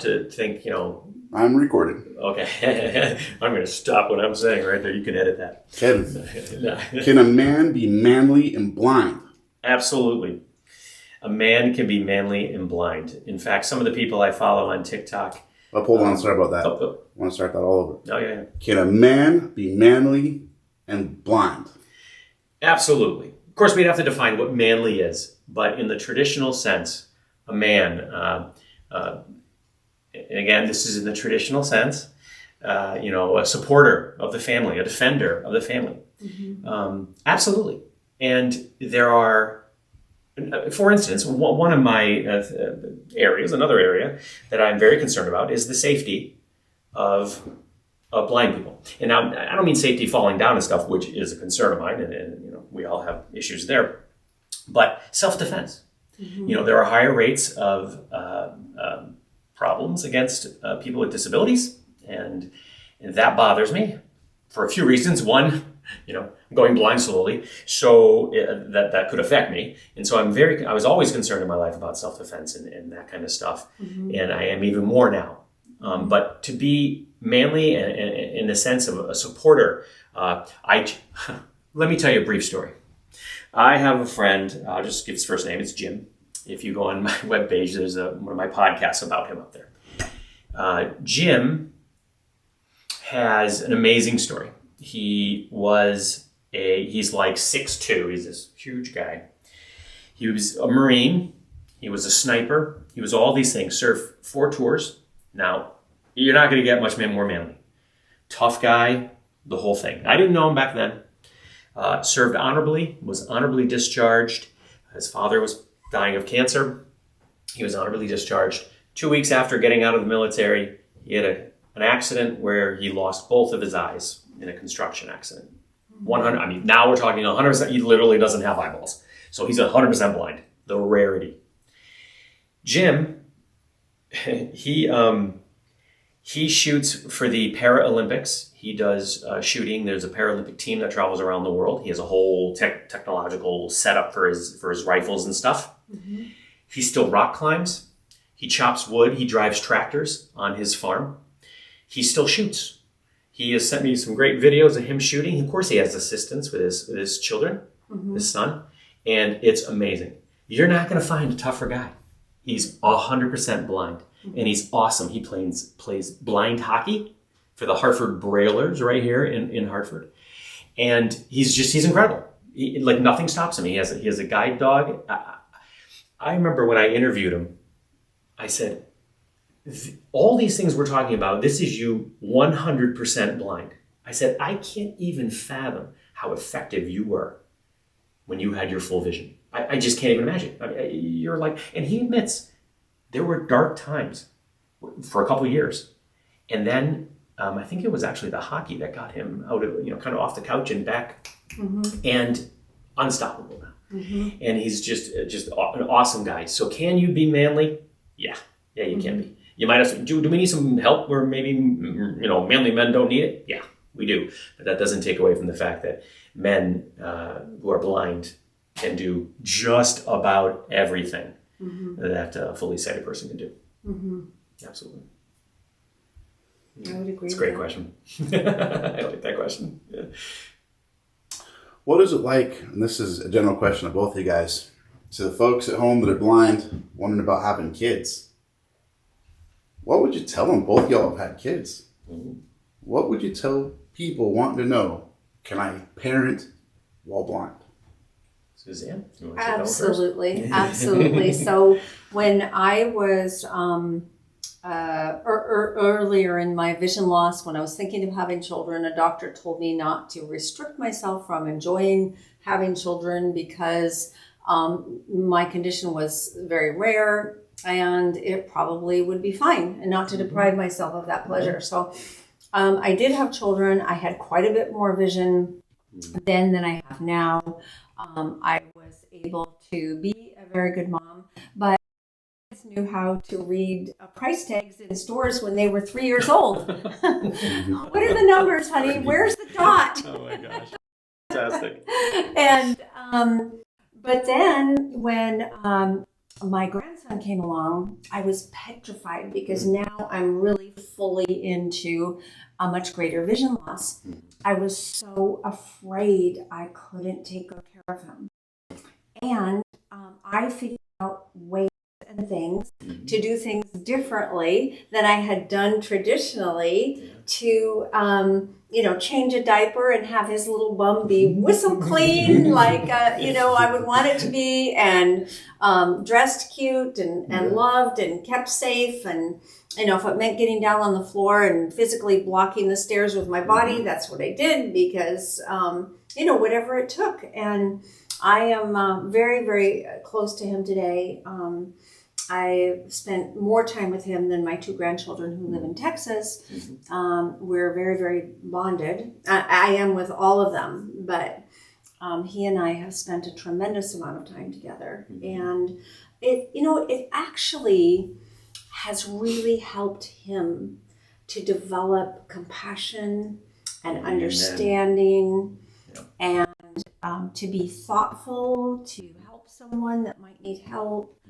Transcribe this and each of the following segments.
to think, I'm recording. okay, I'm going to stop what I'm saying right there. You can edit that. Can a man be manly and blind? Absolutely. A man can be manly and blind. In fact, some of the people I follow on TikTok. Hold on, sorry about that. I want to start that all over. Oh, yeah. Can a man be manly and blind? Absolutely. Of course, we'd have to define what manly is, but in the traditional sense, a man, and again, this is in the traditional sense, a supporter of the family, a defender of the family. Mm-hmm. Absolutely. And there are, for instance, one of my areas, another area that I'm very concerned about is the safety of blind people. And now, I don't mean safety falling down and stuff, which is a concern of mine, and we all have issues there, but self-defense. Mm-hmm. There are higher rates of problems against people with disabilities, and that bothers me for a few reasons. One, I'm going blind slowly, so that could affect me, and so I was always concerned in my life about self-defense and that kind of stuff, and I am even more now. But to be manly and in the sense of a supporter, let me tell you a brief story. I have a friend, I'll just give his first name, it's Jim. If you go on my webpage, there's one of my podcasts about him up there. Jim has an amazing story. He's like 6'2", he's this huge guy. He was a Marine, he was a sniper, he was all these things, served 4 tours. Now, you're not going to get much more manly. Tough guy, the whole thing. I didn't know him back then. Served honorably, was honorably discharged. His father was dying of cancer. He was honorably discharged. 2 weeks after getting out of the military, he had an accident where he lost both of his eyes in a construction accident. 100. Now we're talking 100%. He literally doesn't have eyeballs. So he's 100% blind. The rarity. Jim, he shoots for the Paralympics. He does shooting. There's a Paralympic team that travels around the world. He has a whole technological setup for his rifles and stuff. Mm-hmm. He still rock climbs. He chops wood. He drives tractors on his farm. He still shoots. He has sent me some great videos of him shooting. Of course, he has assistance with his children, his son, and it's amazing. You're not going to find a tougher guy. He's 100% blind, and he's awesome. He plays blind hockey for the Hartford Brailers right here in Hartford. And he's incredible. Nothing stops him. He has a guide dog. I remember when I interviewed him, I said, all these things we're talking about, this is you 100% blind. I said, I can't even fathom how effective you were when you had your full vision. I just can't even imagine. You're like, and he admits there were dark times for a couple of years. And then I think it was actually the hockey that got him out of, kind of off the couch and back, and unstoppable now. Mm-hmm. And he's just an awesome guy. So can you be manly? Yeah, you can be. You might have to, do we need some help where maybe, manly men don't need it? Yeah, we do. But that doesn't take away from the fact that men who are blind can do just about everything that a fully sighted person can do. Mm-hmm. Absolutely. I would agree. It's a great question. I like that question. Yeah. What is it like, and this is a general question of both of you guys, to the folks at home that are blind, wondering about having kids? What would you tell them? Both of y'all have had kids. Mm-hmm. What would you tell people wanting to know, can I parent while blind? Suzanne, you want to take Absolutely. Absolutely. So when I was earlier in my vision loss, when I was thinking of having children, a doctor told me not to restrict myself from enjoying having children because my condition was very rare and it probably would be fine, and not to deprive myself of that pleasure. So I did have children. I had quite a bit more vision then than I have now. I was able to be a very good mom, but I knew how to read price tags in stores when they were 3 years old. What are the numbers, honey? Where's the dot? Oh my gosh. Fantastic. And but then when my grandson came along, I was petrified because now I'm really fully into a much greater vision loss. I was so afraid I couldn't take good care of him. And I figured out ways and things to do things differently than I had done traditionally to, change a diaper and have his little bum be whistle clean like, I would want it to be, and dressed cute and loved and kept safe. And, if it meant getting down on the floor and physically blocking the stairs with my body, that's what I did because, whatever it took. And I am very, very close to him today. I spent more time with him than my 2 grandchildren who live in Texas. We're very, very bonded. I am with all of them, but he and I have spent a tremendous amount of time together. And it actually has really helped him to develop compassion and understanding and to be thoughtful, to help someone that might need help.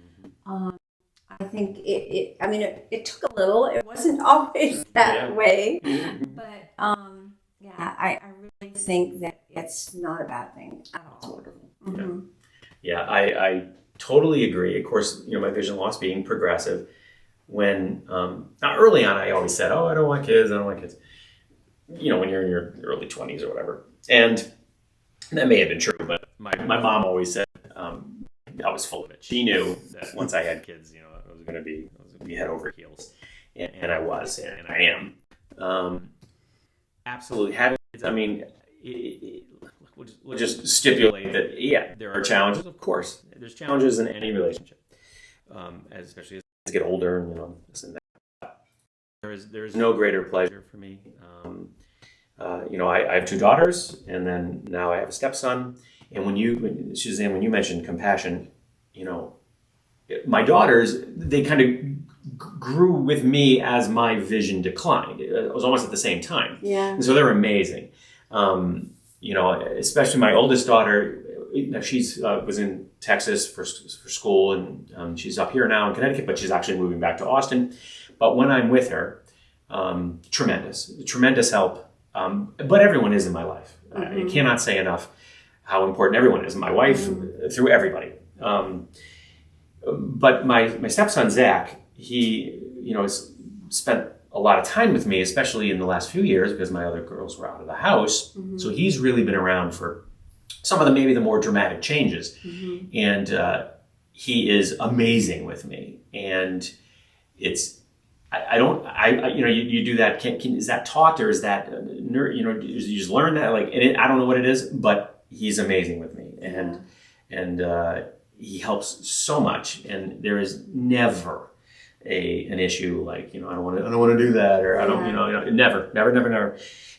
I think it took a little. It wasn't always that way, but I really think that it's not a bad thing at all. That's wonderful. Yeah, I totally agree. Of course, my vision loss being progressive. When now early on, I always said, "Oh, I don't want kids. I don't want kids." When you're in your early 20s or whatever, and that may have been true, but my mom always said I was full of it. She knew that once I had kids, I was going to be head over heels, and I was, and I am. Absolutely, having kids. I mean, we'll just stipulate that. Yeah, there are challenges. Of course, there's challenges in any relationship, especially as kids get older, and this and that. There is no greater pleasure for me. I have 2 daughters, and then now I have a stepson. And Suzanne, when you mentioned compassion, my daughters, they kind of grew with me as my vision declined. It was almost at the same time. Yeah. And so they're amazing. Especially my oldest daughter, she's was in Texas for school, and she's up here now in Connecticut, but she's actually moving back to Austin. But when I'm with her, tremendous help. But everyone is in my life. I cannot say enough how important everyone is. My wife, through everybody. But my stepson, Zach, he, has spent a lot of time with me, especially in the last few years because my other girls were out of the house. So he's really been around for some of maybe the more dramatic changes. And he is amazing with me. And it's, you do that. Is that taught or is that, you just learn that? I don't know what it is, but he's amazing with me, and he helps so much. And there is never an issue like I don't want to do that, or I don't never.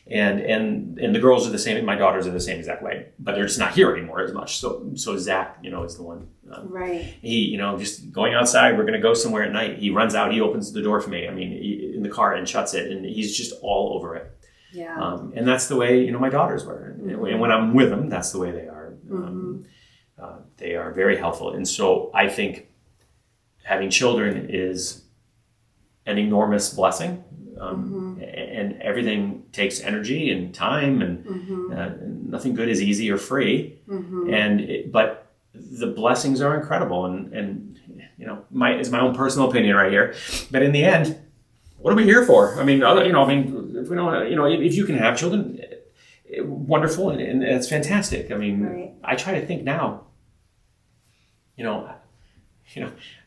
And the girls are the same. My daughters are the same exact way, but they're just not here anymore as much. So Zach, is the one. Right. He, just going outside. We're going to go somewhere at night. He runs out. He opens the door for me. I mean, in the car and shuts it, and he's just all over it. Yeah. And that's the way my daughters were. And when I'm with them, that's the way they are. They are very helpful, and so I think having children is an enormous blessing. And everything takes energy and time, and nothing good is easy or free. But the blessings are incredible, and it's my own personal opinion right here. But in the end, what are we here for? I mean, if we don't, if you can have children, wonderful, and it's fantastic. I mean, right. I try to think now.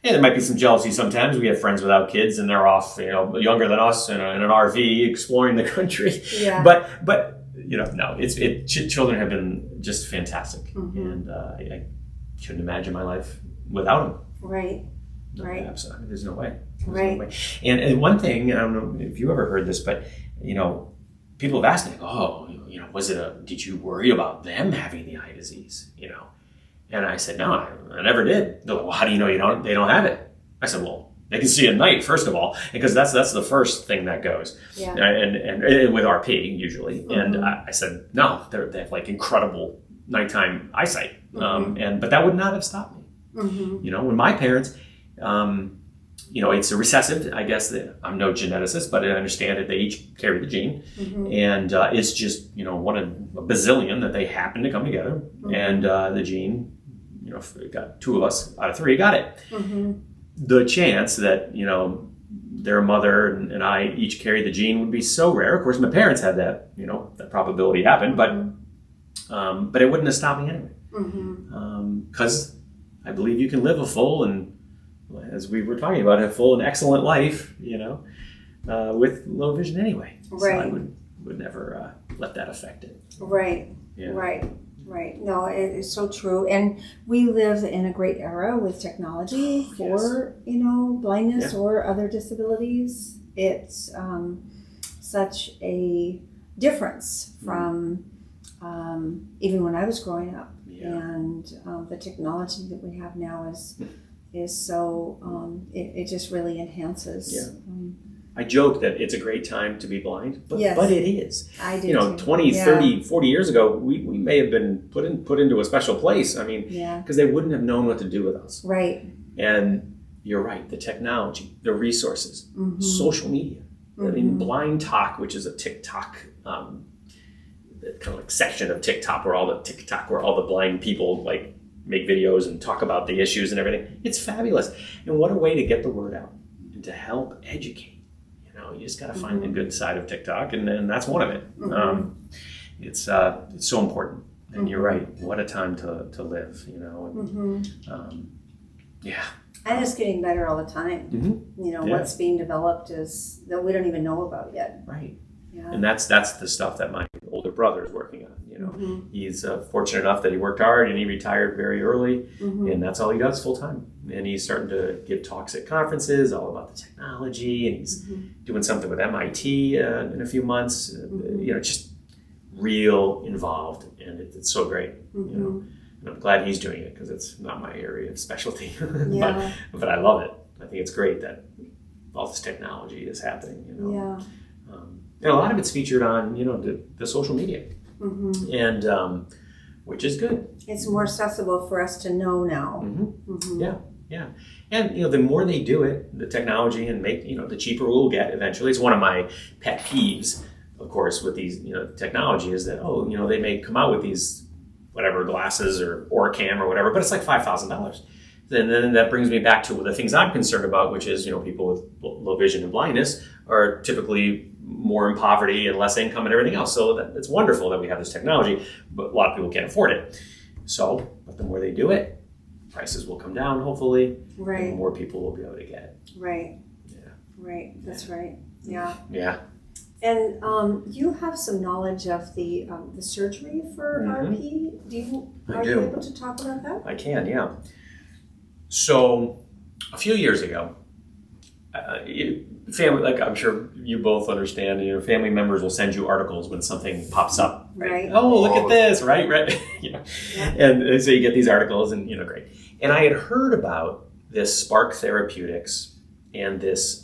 There might be some jealousy sometimes. We have friends without kids, and they're off, younger than us in an RV exploring the country. Yeah. But no, children have been just fantastic, and I couldn't imagine my life without them. Right. No, Right. Absolutely, there's no way. Right. No way. And one thing, I don't know if you ever heard this, but people have asked me, did you worry about them having the eye disease? And I said, no, I never did. They're like, well, how do you know they don't have it? I said, well, they can see at night, first of all, because that's the first thing that goes. Yeah. And with RP usually. And I said, no, they have incredible nighttime eyesight. But that would not have stopped me. You know, when my parents, you know, it's a recessive. I guess that I'm no geneticist, but I understand that they each carry the gene, and it's just, you know, one of a bazillion that they happen to come together, and the gene, you know, got 2 of us out of 3 got it. The chance that, you know, their mother and I each carry the gene would be so rare. Of course, my parents had that, you know, that probability happen, but it wouldn't have stopped me anyway, because I believe you can live a full and, as we were talking about, a full and excellent life, you know, with low vision anyway. Right. So I would never let that affect it. Right. Yeah. Right. No, it is so true. And we live in a great era with technology for, you know, blindness or other disabilities. It's such a difference from even when I was growing up. And the technology that we have now is so, it just really enhances. I joke that it's a great time to be blind, but it is. I do. You know, too. 20, 30, 40 years ago, we may have been put into a special place. I mean, because they wouldn't have known what to do with us. Right. And you're right, the technology, the resources, social media. I mean, Blind Talk, which is a TikTok kind of like section of TikTok where all the blind people like make videos and talk about the issues and everything. It's fabulous. And what a way to get the word out and to help educate. You know, you just got to find the good side of TikTok, and that's one of it. It's so important. And you're right. What a time to live, you know. And, And it's getting better all the time. You know, what's being developed is that we don't even know about yet. Right. Yeah. And that's the stuff that my older brother is working on. You know, he's fortunate enough that he worked hard and he retired very early, and that's all he does full time. And he's starting to give talks at conferences all about the technology, and he's doing something with MIT in a few months. You know, just real involved, and it's so great. You know, and I'm glad he's doing it because it's not my area of specialty, but I love it. I think it's great that all this technology is happening. You know. And a lot of it's featured on, you know, the social media, and which is good. It's more accessible for us to know now. Yeah. And, you know, the more they do it, the technology, and make, you know, the cheaper we'll get eventually. It's one of my pet peeves, of course, with these, you know, technology is that, you know, they may come out with these whatever glasses or Orcam or whatever, but it's like $5,000. Then that brings me back to the things I'm concerned about, which is, you know, people with low vision and blindness are typically more in poverty and less income and everything else. So it's wonderful that we have this technology, but a lot of people can't afford it. So, but the more they do it, prices will come down, hopefully, and more people will be able to get it. Right. Yeah. Right. That's right. Yeah. Yeah. And you have some knowledge of the surgery for RP. Are you able to talk about that? I can, yeah. So, a few years ago, family, like I'm sure you both understand, you know, family members will send you articles when something pops up, right? Oh, look at this, right? You know, and so you get these articles, and, you know, great. And I had heard about this Spark Therapeutics and this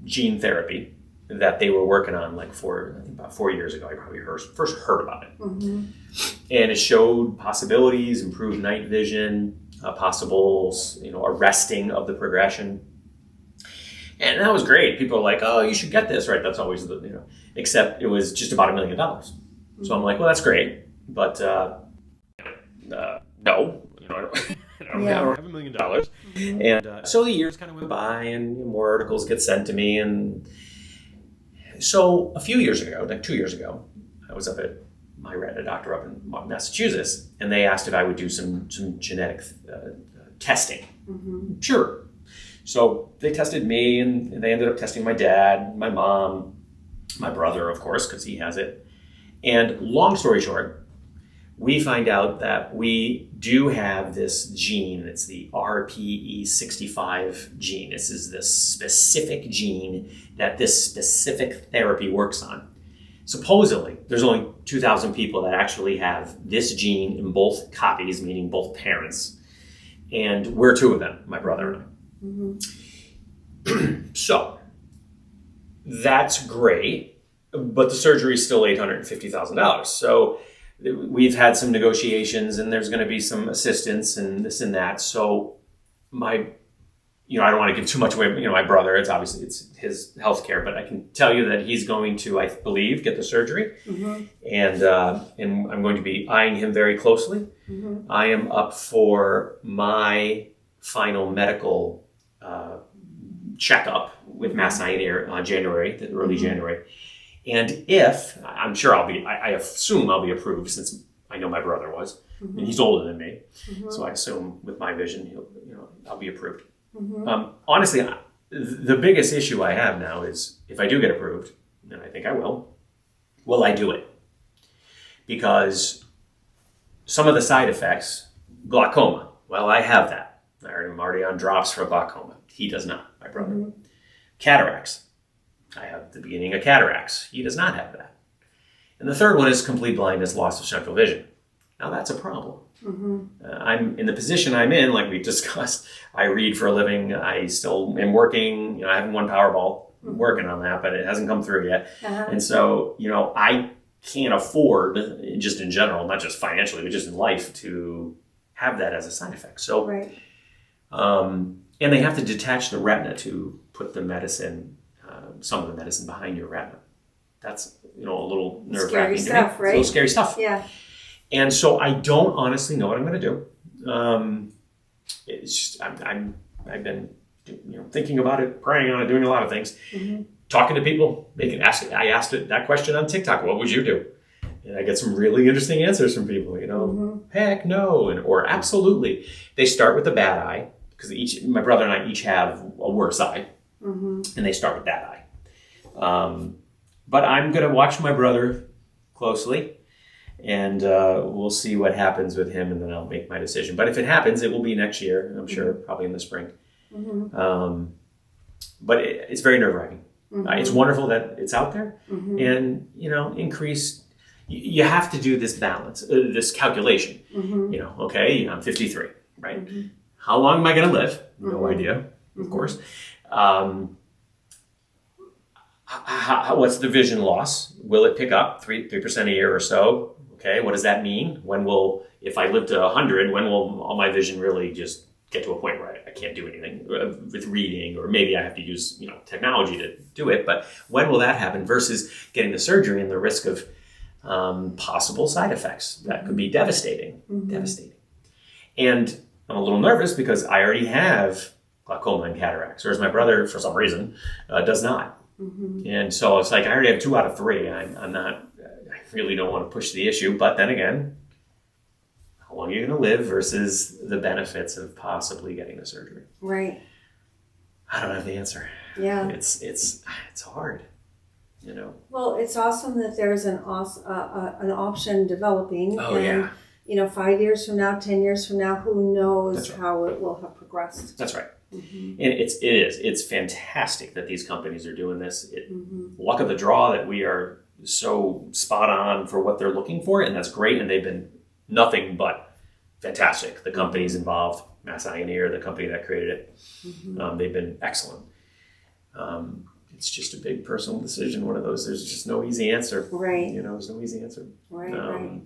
gene therapy that they were working on, like I think about 4 years ago. I probably first heard about it, and it showed possibilities, improved night vision, possible, you know, arresting of the progression. And that was great. People are like, oh, you should get this, right? That's always the, you know, except it was just about $1 million. So I'm like, well, that's great. But no, you know, I don't have $1 million. And so the years kind of went by, and more articles get sent to me. And so a few years ago, like 2 years ago, I was up at my retina doctor up in Massachusetts, and they asked if I would do some genetic testing. Sure. So they tested me, and they ended up testing my dad, my mom, my brother, of course, because he has it. And long story short, we find out that we do have this gene. It's the RPE65 gene. This is the specific gene that this specific therapy works on. Supposedly, there's only 2,000 people that actually have this gene in both copies, meaning both parents. And we're 2 of them, my brother and I. So, that's great, but the surgery is still $850,000. So, we've had some negotiations, and there's going to be some assistance and this and that. So my, I don't want to give too much away. My brother, it's his health care, but I can tell you that he's going to, I believe, get the surgery, and I'm going to be eyeing him very closely. I am up for my final medical checkup with Mass Pioneer on early January. And if, I'm sure I assume I'll be approved, since I know my brother was, and he's older than me. So I assume with my vision, I'll be approved. Honestly, the biggest issue I have now is, if I do get approved, and I think I will I do it? Because some of the side effects, glaucoma, well, I have that. I'm already on drops for glaucoma. He does not, my brother. Cataracts. I have the beginning of cataracts. He does not have that. And the third one is complete blindness, loss of central vision. Now that's a problem. I'm in the position I'm in, like we discussed. I read for a living. I still am working. I haven't won Powerball. I'm working on that, but it hasn't come through yet. And so, I can't afford, just in general, not just financially, but just in life, to have that as a side effect. So, and they have to detach the retina to put the medicine, some of the medicine behind your retina. That's, a little nerve-wracking to me. Scary stuff, right? It's a little scary stuff. Yeah. And so I don't honestly know what I'm going to do. It's just, I've been, thinking about it, praying on it, doing a lot of things, talking to people. I asked that question on TikTok. What would you do? And I get some really interesting answers from people. Heck no, or absolutely. They start with the bad eye, because my brother and I each have a worse eye, and they start with that eye. But I'm going to watch my brother closely. And we'll see what happens with him, and then I'll make my decision. But if it happens, it will be next year, I'm sure, probably in the spring. But it's very nerve-wracking. It's wonderful that it's out there, and increase. You have to do this balance, this calculation. Okay, I'm 53, right? How long am I going to live? No idea, of course. What's the vision loss? Will it pick up 3% a year or so? Okay, what does that mean? If I live to 100, when will all my vision really just get to a point where I can't do anything with reading, or maybe I have to use technology to do it? But when will that happen versus getting the surgery and the risk of possible side effects that could be devastating? Devastating. And I'm a little nervous because I already have glaucoma and cataracts, whereas my brother, for some reason, does not. And so it's like I already have 2 out of 3. I'm not. I really don't want to push the issue, but then again, how long are you going to live versus the benefits of possibly getting the surgery? Right. I don't have the answer. Yeah. It's hard, Well, it's awesome that there's an option developing. Oh, and, yeah. 5 years from now, 10 years from now, who knows how it will have progressed. That's right. And it's fantastic that these companies are doing this. Luck of the draw that we are so spot on for what they're looking for, and that's great. And they've been nothing but fantastic. The companies involved, Mass Pioneer, the company that created it, they've been excellent. It's just a big personal decision. One of those. There's just no easy answer. Right. There's no easy answer. Right.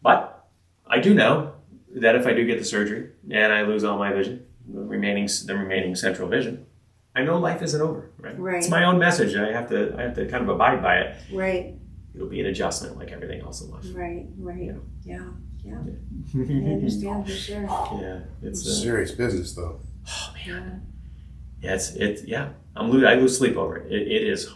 But I do know that if I do get the surgery and I lose all my vision, the remaining central vision, I know life isn't over, right? It's my own message. I have to kind of abide by it. Right. It'll be an adjustment like everything else in life. Right. Yeah. I understand for sure. Yeah. It's serious business, though. Oh, man. Yeah. I lose sleep over it. It is.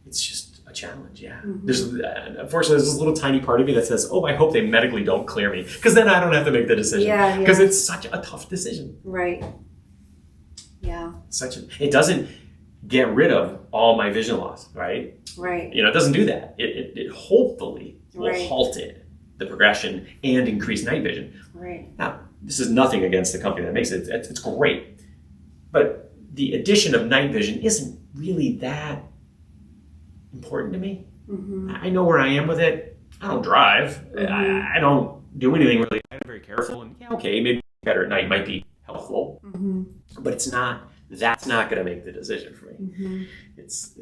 It's just a challenge, yeah. Unfortunately, there's this little tiny part of me that says, oh, I hope they medically don't clear me, because then I don't have to make the decision. Yeah. Because it's such a tough decision. Right. Yeah. It doesn't get rid of all my vision loss, right? Right. It doesn't do that. It hopefully will halt the progression and increase night vision. Right. Now, this is nothing against the company that makes it. It's great. But the addition of night vision isn't really that important to me. I know where I am with it. I don't drive. I don't do anything really. I'm very careful. And maybe better at night might be helpful. But it's not. That's not going to make the decision for me. It's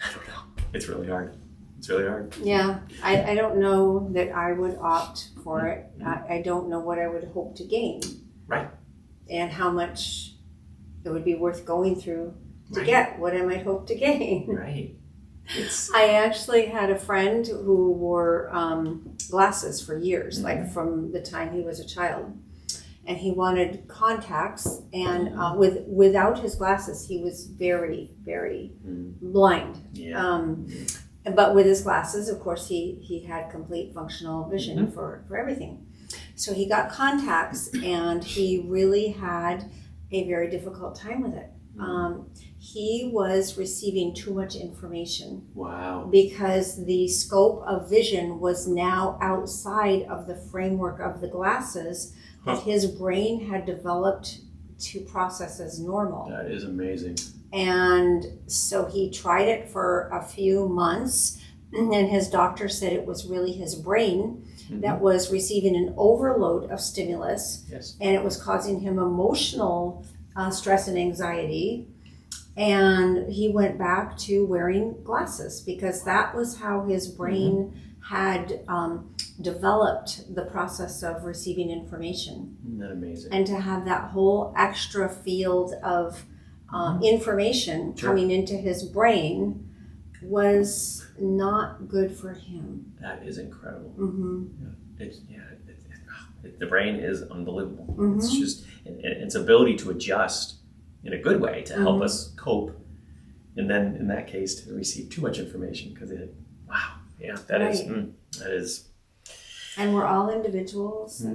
I don't know. It's really hard. It's really hard. Yeah, I don't know that I would opt for it. I don't know what I would hope to gain. Right. And how much it would be worth going through to Right. get what I might hope to gain. Right. It's I actually had a friend who wore glasses for years, like from the time he was a child. And he wanted contacts, and without his glasses, he was very, very blind. yeah. But with his glasses, of course, he had complete functional vision for everything. So he got contacts, and he really had a very difficult time with it. He was receiving too much information Wow. because the scope of vision was now outside of the framework of the glasses that his brain had developed to process as normal. That is amazing. And so he tried it for a few months, and his doctor said it was really his brain that was receiving an overload of stimulus, Yes. and it was causing him emotional stress and anxiety. And he went back to wearing glasses because that was how his brain had developed the process of receiving information. Isn't that amazing? And to have that whole extra field of information Sure. coming into his brain was not good for him. That is incredible. Mm-hmm. The brain is unbelievable. Mhm. It's just and its ability to adjust in a good way to help us cope, and then in that case to receive too much information because that is Right. that is. And we're all individuals.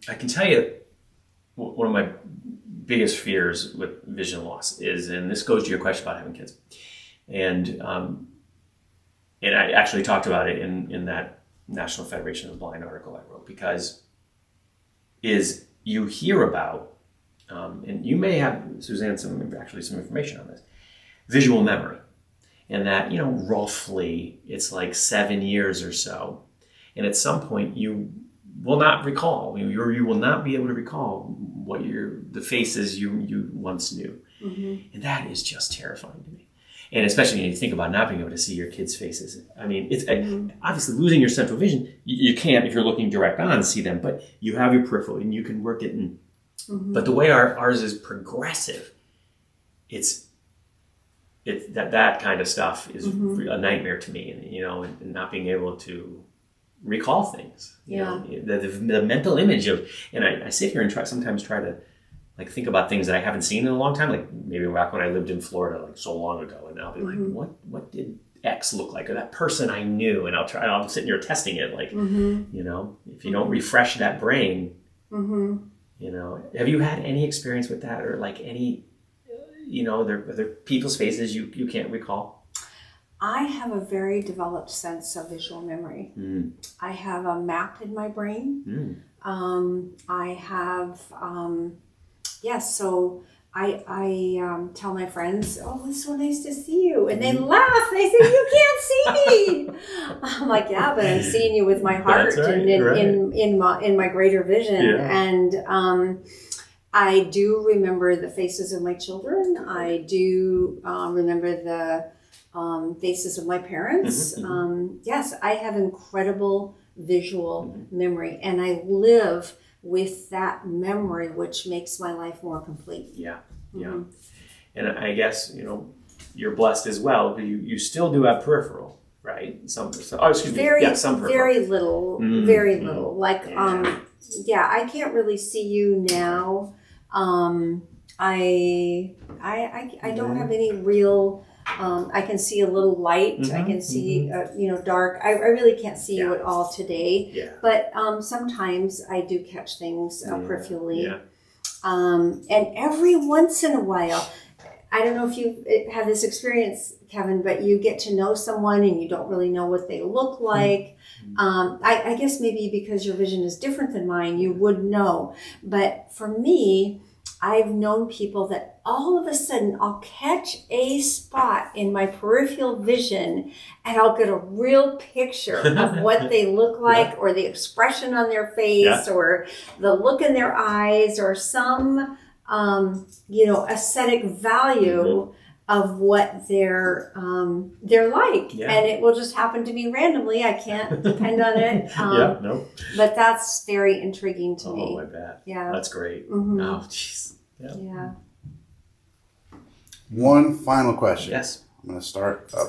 I can tell you one of my biggest fears with vision loss is, and this goes to your question about having kids, and I actually talked about it in that National Federation of the Blind article I wrote, because you hear about, and you may have, Suzanne, some information on this, visual memory, and that, roughly it's like 7 years or so, and at some point you will not recall, you will not be able to recall what the faces you once knew, and that is just terrifying to me. And especially when you think about not being able to see your kids' faces. I mean, it's obviously losing your central vision. You can't, if you're looking direct on, see them, but you have your peripheral and you can work it. But the way ours is progressive, that kind of stuff is a nightmare to me. And not being able to recall things. The mental image of, and I sit here and sometimes try to like think about things that I haven't seen in a long time, like maybe back when I lived in Florida, like so long ago, and I'll be like, what did X look like, or that person I knew, and I'm sitting here testing it, like, if you don't refresh that brain, have you had any experience with that, or like any, are there people's faces you can't recall? I have a very developed sense of visual memory. I have a map in my brain. I have, so I tell my friends, "Oh, it's so nice to see you," and they laugh. They say, "You can't see me." I'm like, "Yeah, but I'm seeing you with my heart and in my greater vision." Yeah. And I do remember the faces of my children. I do remember the faces of my parents. Yes, I have incredible visual memory, and I live with that memory, which makes my life more complete. Yeah. And I guess, you're blessed as well, but you still do have peripheral, right? Some peripheral. Very little, very little. Like, I can't really see you now. I don't have any real, I can see a little light. I can see, dark. I really can't see you at all today. Yeah. But sometimes I do catch things peripherally. Yeah. And every once in a while, I don't know if you have this experience, Kevin, but you get to know someone and you don't really know what they look like. I guess maybe because your vision is different than mine, you would know. But for me, I've known people that all of a sudden I'll catch a spot in my peripheral vision and I'll get a real picture of what they look like or the expression on their face or the look in their eyes or some, aesthetic value of what they're like, Yeah. and it will just happen to be randomly. I can't depend on it. Yeah, no. But that's very intriguing to Oh, me. I bet. Yeah. That's great. Mhm. Oh, jeez. Yeah. Yeah. One final question. Yes. I'm going to start up